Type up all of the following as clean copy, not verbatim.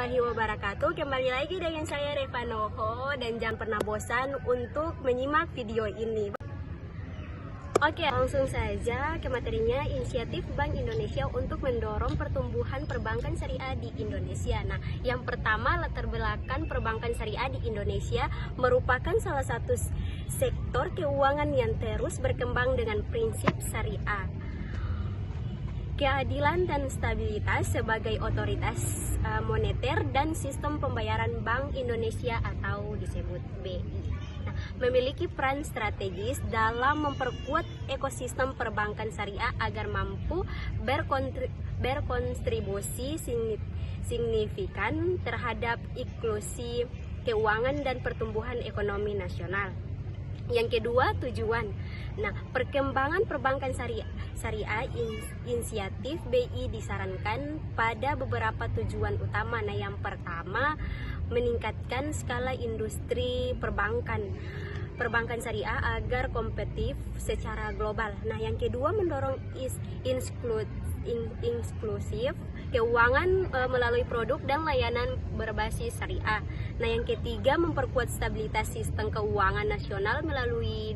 warahmatullahi wabarakatuh. Kembali lagi dengan saya Reva Noho, dan jangan pernah bosan untuk menyimak video ini. Oke, langsung saja ke materinya. Inisiatif Bank Indonesia untuk mendorong pertumbuhan perbankan syariah di Indonesia. Nah, yang pertama, latar belakang perbankan syariah di Indonesia merupakan salah satu sektor keuangan yang terus berkembang dengan prinsip syariah, keadilan dan stabilitas sebagai otoritas moneter dan sistem pembayaran Bank Indonesia atau disebut BI. Nah, memiliki peran strategis dalam memperkuat ekosistem perbankan syariah agar mampu berkontribusi signifikan terhadap inklusi keuangan dan pertumbuhan ekonomi nasional. Yang kedua, tujuan. Nah, perkembangan perbankan syariah inisiatif BI disarankan pada beberapa tujuan utama. Nah, yang pertama, meningkatkan skala industri perbankan syariah agar kompetitif secara global. Nah, yang kedua, mendorong inklusif keuangan melalui produk dan layanan berbasis syariah. Nah, yang ketiga, memperkuat stabilitas sistem keuangan nasional melalui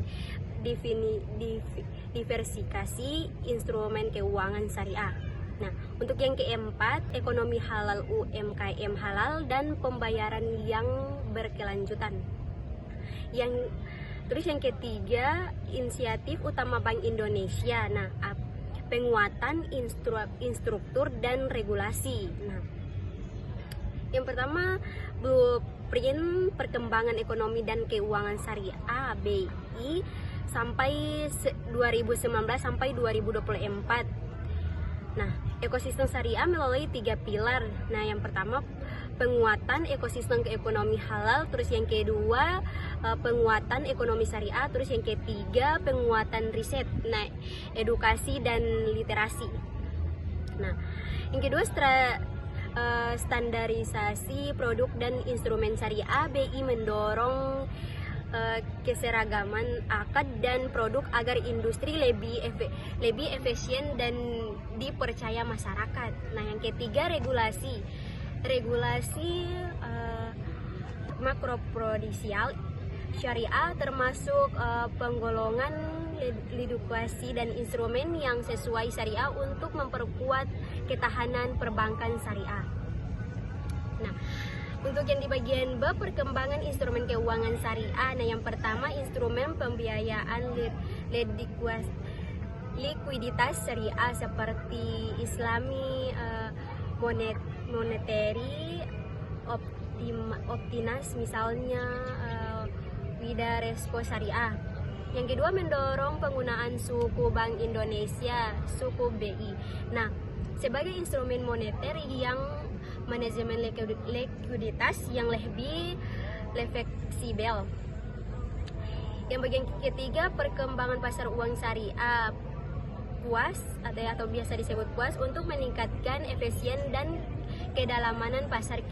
diversifikasi instrumen keuangan syariah. Nah, untuk yang keempat, ekonomi halal, UMKM halal dan pembayaran yang berkelanjutan. Yang ketiga, inisiatif utama Bank Indonesia. Nah, penguatan instruktur dan regulasi. Nah, yang pertama, blueprint perkembangan ekonomi dan keuangan syariah BI sampai 2019 sampai 2024. Nah, ekosistem syariah melalui 3 pilar. Nah, yang pertama, penguatan ekosistem ekonomi halal, terus yang kedua, penguatan ekonomi syariah, terus yang ketiga, penguatan riset, nah, edukasi dan literasi. Nah, yang kedua, standarisasi produk dan instrumen syariah. BI mendorong keseragaman akad dan produk agar industri lebih efisien dan dipercaya masyarakat. Nah, yang ketiga, regulasi makroprudensial syariah, termasuk penggolongan likuidasi dan instrumen yang sesuai syariah untuk memperkuat ketahanan perbankan syariah. Nah, untuk yang di bagian B, perkembangan instrumen keuangan syariah. Nah, yang pertama, instrumen pembiayaan likuiditas syariah seperti Islami monetary optinas, misalnya Wida Respo Syariah. Yang kedua, mendorong penggunaan suku Bank Indonesia, suku BI. Nah, sebagai instrumen moneter yang manajemen likuiditas yang lebih fleksibel. Yang bagian ketiga, perkembangan pasar uang syariah PUAS atau biasa disebut PUAS untuk meningkatkan efisien dan kedalaman pasar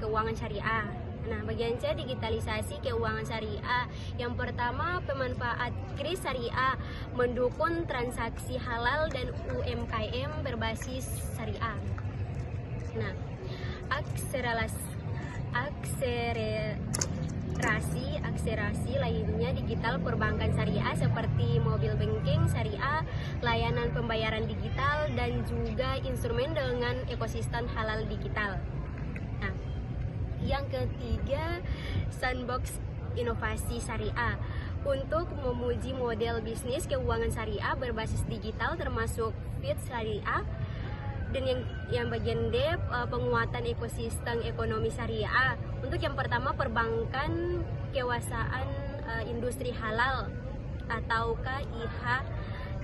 keuangan syariah. Nah, bagian C, digitalisasi keuangan syariah. Yang pertama, pemanfaat kris syariah mendukung transaksi halal dan UMKM berbasis syariah. Nah, akselerasi lainnya digital perbankan syariah seperti mobil banking syariah, layanan pembayaran digital, dan juga instrumen dengan ekosistem halal digital. Nah, yang ketiga, sandbox inovasi syariah untuk memuji model bisnis keuangan syariah berbasis digital termasuk Fit Syariah. Dan yang bagian D, penguatan ekosistem ekonomi syariah. Untuk yang pertama, perbankan kewasaan industri halal atau KIH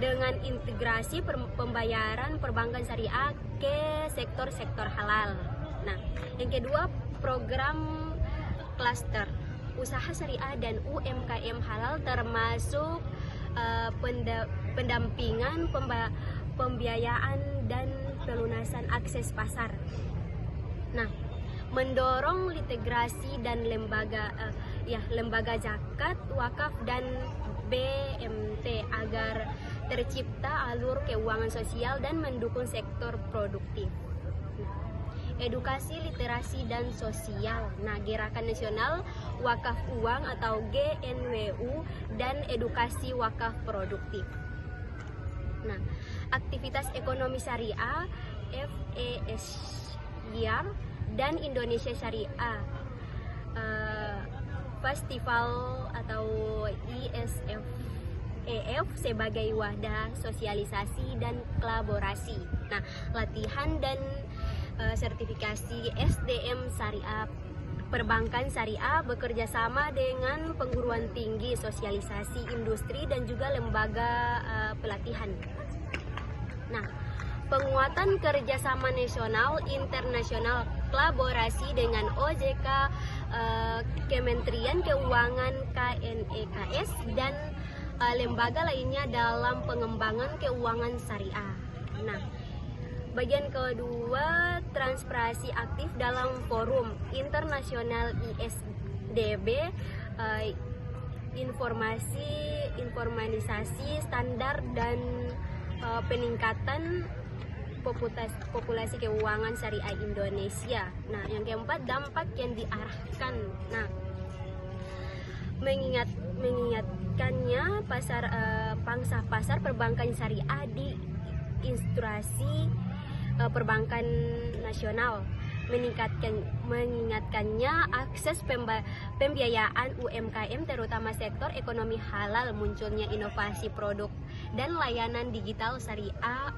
dengan integrasi pembayaran perbankan syariah ke sektor-sektor halal. Nah, yang kedua, program klaster usaha syariah dan UMKM halal termasuk pendampingan, pembiayaan dan pelunasan akses pasar. Nah, mendorong integrasi dan lembaga zakat, wakaf dan BMT agar tercipta alur keuangan sosial dan mendukung sektor produktif. edukasi, literasi, dan sosial. Nah, Gerakan Nasional Wakaf Uang atau GNWU dan edukasi wakaf produktif. Nah, aktivitas ekonomi syariah FESYAR dan Indonesia Syariah Festival atau ISFEF sebagai wadah sosialisasi dan kolaborasi. Nah, latihan dan sertifikasi SDM Syariah Perbankan Syariah bekerja sama dengan perguruan tinggi, sosialisasi industri dan juga lembaga pelatihan. Nah, penguatan kerjasama nasional internasional, kolaborasi dengan OJK, Kementerian Keuangan, KNEKS, dan lembaga lainnya dalam pengembangan keuangan syariah. Nah, bagian kedua, transparansi aktif dalam forum internasional ISDB, informatisasi standar dan peningkatan populasi keuangan syariah Indonesia. Nah, yang keempat, dampak yang diarahkan. Nah, mengingatkannya pangsa pasar perbankan syariah di instruksi perbankan nasional, mengingatkannya akses pembiayaan UMKM terutama sektor ekonomi halal, munculnya inovasi produk dan layanan digital syariah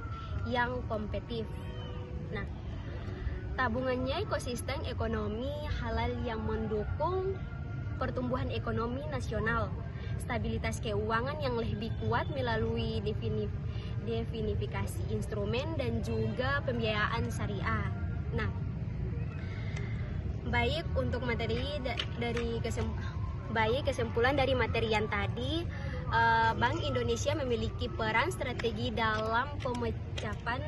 yang kompetitif. Nah, tabungannya ekosistem ekonomi halal yang mendukung pertumbuhan ekonomi nasional, stabilitas keuangan yang lebih kuat melalui definifikasi instrumen dan juga pembiayaan syariah. Nah, baik untuk materi kesimpulan dari materi yang tadi, Bank Indonesia memiliki peran strategi dalam pemecahan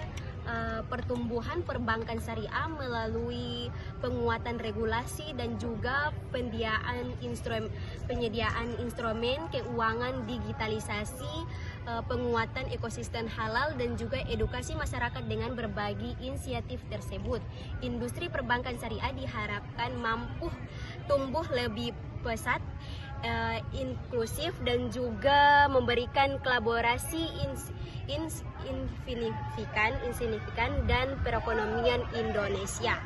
pertumbuhan perbankan syariah melalui penguatan regulasi dan juga penyediaan instrumen keuangan, digitalisasi, penguatan ekosistem halal dan juga edukasi masyarakat. Dengan berbagi inisiatif tersebut, industri perbankan syariah diharapkan mampu tumbuh lebih pesat, inklusif dan juga memberikan kolaborasi insignifikan dan perekonomian Indonesia.